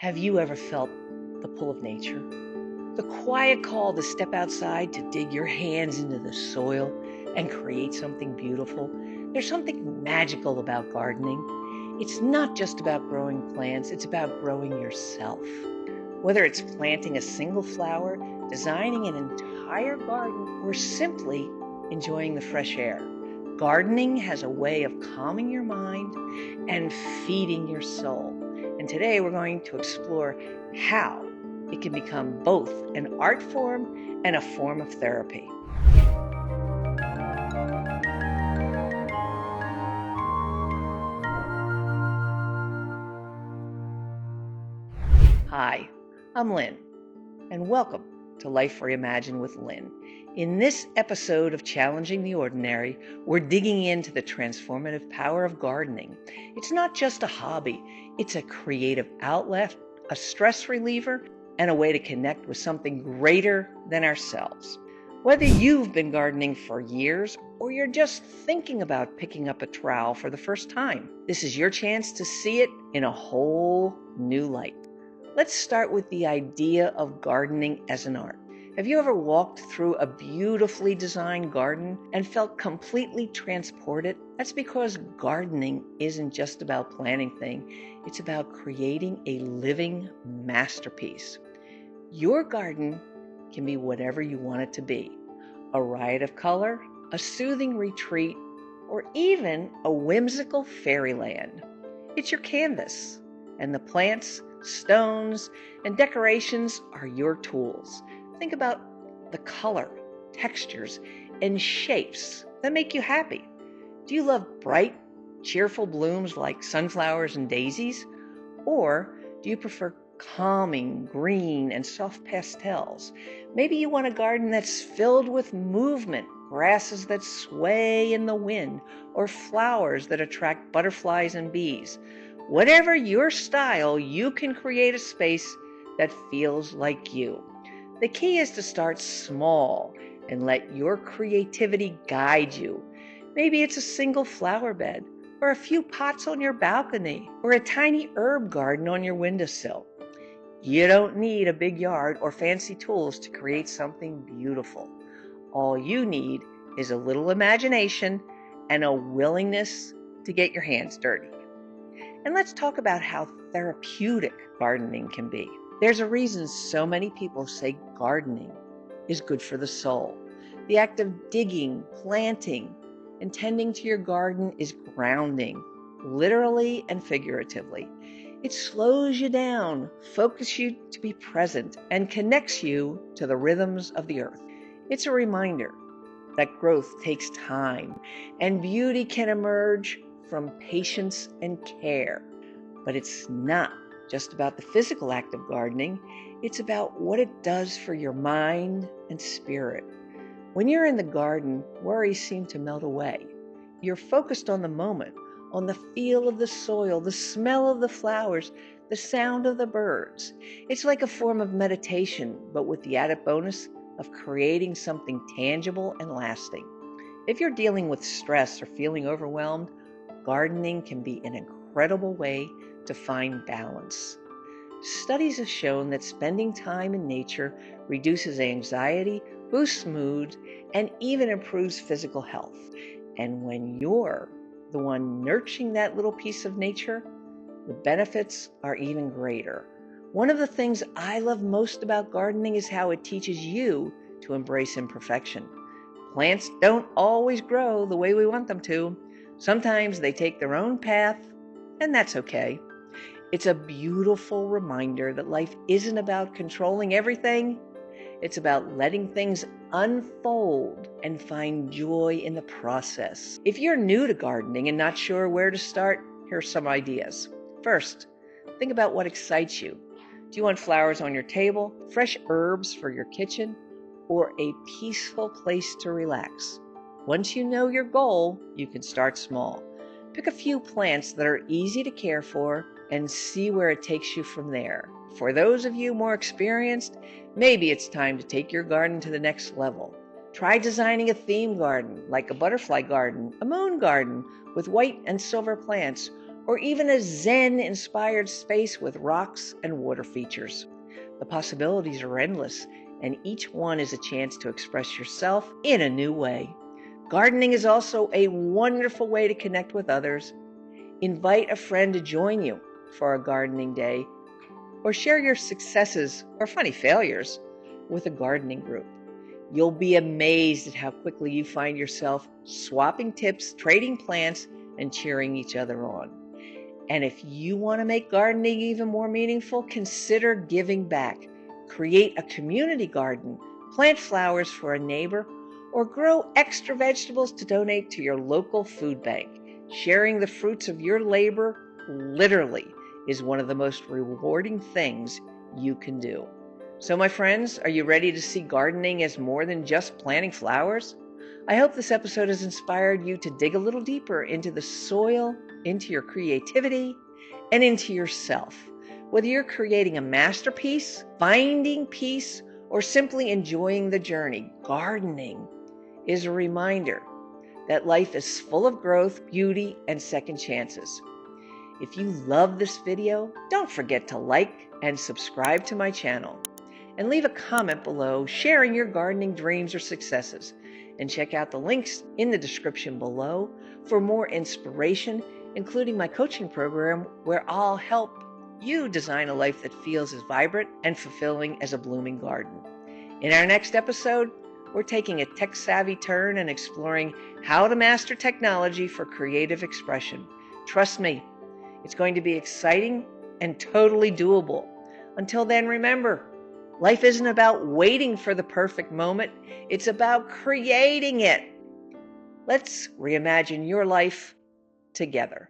Have you ever felt the pull of nature? The quiet call to step outside to dig your hands into the soil and create something beautiful? There's something magical about gardening. It's not just about growing plants, it's about growing yourself. Whether it's planting a single flower, designing an entire garden, or simply enjoying the fresh air, gardening has a way of calming your mind and feeding your soul. And today we're going to explore how it can become both an art form and a form of therapy. Hi, I'm Lynn, and welcome to Life Reimagined with Lynn. In this episode of Challenging the Ordinary, we're digging into the transformative power of gardening. It's not just a hobby, it's a creative outlet, a stress reliever, and a way to connect with something greater than ourselves. Whether you've been gardening for years or you're just thinking about picking up a trowel for the first time, this is your chance to see it in a whole new light. Let's start with the idea of gardening as an art. Have you ever walked through a beautifully designed garden and felt completely transported? That's because gardening isn't just about planting things, it's about creating a living masterpiece. Your garden can be whatever you want it to be. A riot of color, a soothing retreat, or even a whimsical fairyland. It's your canvas, and the plants, stones, and decorations are your tools. Think about the color, textures, and shapes that make you happy. Do you love bright, cheerful blooms like sunflowers and daisies? Or do you prefer calming green and soft pastels? Maybe you want a garden that's filled with movement, grasses that sway in the wind, or flowers that attract butterflies and bees. Whatever your style, you can create a space that feels like you. The key is to start small and let your creativity guide you. Maybe it's a single flower bed, or a few pots on your balcony, or a tiny herb garden on your windowsill. You don't need a big yard or fancy tools to create something beautiful. All you need is a little imagination and a willingness to get your hands dirty. And let's talk about how therapeutic gardening can be. There's a reason so many people say gardening is good for the soul. The act of digging, planting, and tending to your garden is grounding, literally and figuratively. It slows you down, focuses you to be present, and connects you to the rhythms of the earth. It's a reminder that growth takes time and beauty can emerge from patience and care. But it's not just about the physical act of gardening, it's about what it does for your mind and spirit. When you're in the garden, worries seem to melt away. You're focused on the moment, on the feel of the soil, the smell of the flowers, the sound of the birds. It's like a form of meditation, but with the added bonus of creating something tangible and lasting. If you're dealing with stress or feeling overwhelmed, gardening can be an incredible way to find balance. Studies have shown that spending time in nature reduces anxiety, boosts mood, and even improves physical health. And when you're the one nurturing that little piece of nature, the benefits are even greater. One of the things I love most about gardening is how it teaches you to embrace imperfection. Plants don't always grow the way we want them to. Sometimes they take their own path, and that's okay. It's a beautiful reminder that life isn't about controlling everything. It's about letting things unfold and find joy in the process. If you're new to gardening and not sure where to start, here's some ideas. First, think about what excites you. Do you want flowers on your table, fresh herbs for your kitchen, or a peaceful place to relax? Once you know your goal, you can start small. Pick a few plants that are easy to care for and see where it takes you from there. For those of you more experienced, maybe it's time to take your garden to the next level. Try designing a theme garden, like a butterfly garden, a moon garden with white and silver plants, or even a Zen-inspired space with rocks and water features. The possibilities are endless, and each one is a chance to express yourself in a new way. Gardening is also a wonderful way to connect with others. Invite a friend to join you for a gardening day, or share your successes or funny failures with a gardening group. You'll be amazed at how quickly you find yourself swapping tips, trading plants, and cheering each other on. And if you want to make gardening even more meaningful, consider giving back. Create a community garden, plant flowers for a neighbor, or grow extra vegetables to donate to your local food bank. Sharing the fruits of your labor literally is one of the most rewarding things you can do. So my friends, are you ready to see gardening as more than just planting flowers? I hope this episode has inspired you to dig a little deeper into the soil, into your creativity, and into yourself. Whether you're creating a masterpiece, finding peace, or simply enjoying the journey, gardening is a reminder that life is full of growth, beauty, and second chances. If you love this video, don't forget to like and subscribe to my channel. And leave a comment below sharing your gardening dreams or successes. And check out the links in the description below for more inspiration, including my coaching program where I'll help you design a life that feels as vibrant and fulfilling as a blooming garden. In our next episode, we're taking a tech-savvy turn and exploring how to master technology for creative expression. Trust me, it's going to be exciting and totally doable. Until then, remember, life isn't about waiting for the perfect moment. It's about creating it. Let's reimagine your life together.